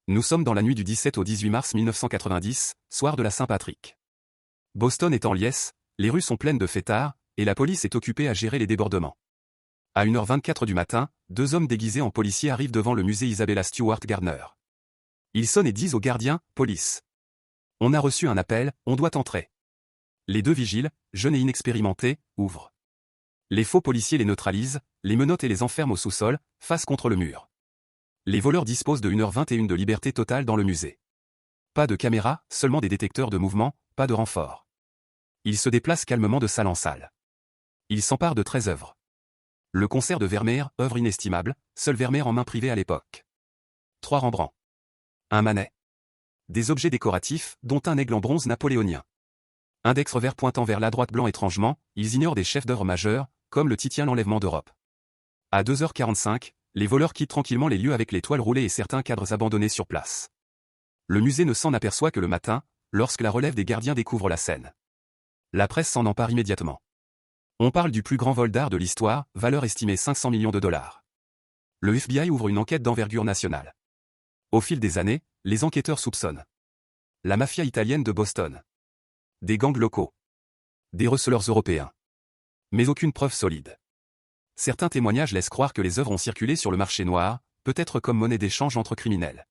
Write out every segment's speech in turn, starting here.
Nous sommes dans la nuit du 17 au 18 mars 1990, soir de la Saint-Patrick. Boston est en liesse, les rues sont pleines de fêtards, et la police est occupée à gérer les débordements. À 1h24 du matin, deux hommes déguisés en policiers arrivent devant le musée Isabella Stewart Gardner. Ils sonnent et disent aux gardiens, « Police. On a reçu un appel, on doit entrer. » Les deux vigiles, jeunes et inexpérimentés, ouvrent. Les faux policiers les neutralisent, les menottent et les enferment au sous-sol, face contre le mur. Les voleurs disposent de 1h21 de liberté totale dans le musée. Pas de caméra, seulement des détecteurs de mouvement, pas de renfort. Ils se déplacent calmement de salle en salle. Ils s'emparent de 13 œuvres. Le concert de Vermeer, œuvre inestimable, seul Vermeer en main privée à l'époque. 3 Rembrandt. Un Manet. Des objets décoratifs, dont un aigle en bronze napoléonien. Index revers pointant vers la droite blanc étrangement, ils ignorent des chefs d'œuvre majeurs, comme le Titien l'enlèvement d'Europe. À 2h45, les voleurs quittent tranquillement les lieux avec les toiles roulées et certains cadres abandonnés sur place. Le musée ne s'en aperçoit que le matin, lorsque la relève des gardiens découvre la scène. La presse s'en empare immédiatement. On parle du plus grand vol d'art de l'histoire, valeur estimée 500 millions de dollars. Le FBI ouvre une enquête d'envergure nationale. Au fil des années, les enquêteurs soupçonnent la mafia italienne de Boston, des gangs locaux, des receleurs européens. Mais aucune preuve solide. Certains témoignages laissent croire que les œuvres ont circulé sur le marché noir, peut-être comme monnaie d'échange entre criminels.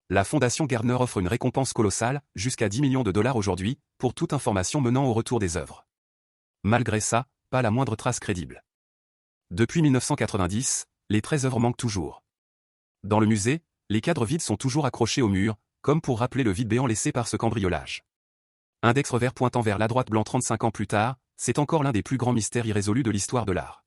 La Fondation Gardner offre une récompense colossale, jusqu'à 10 millions de dollars aujourd'hui, pour toute information menant au retour des œuvres. Malgré ça, pas la moindre trace crédible. Depuis 1990, les 13 œuvres manquent toujours. Dans le musée, les cadres vides sont toujours accrochés au mur, comme pour rappeler le vide béant laissé par ce cambriolage. Index revers pointant vers la droite blanc 35 ans plus tard, c'est encore l'un des plus grands mystères irrésolus de l'histoire de l'art.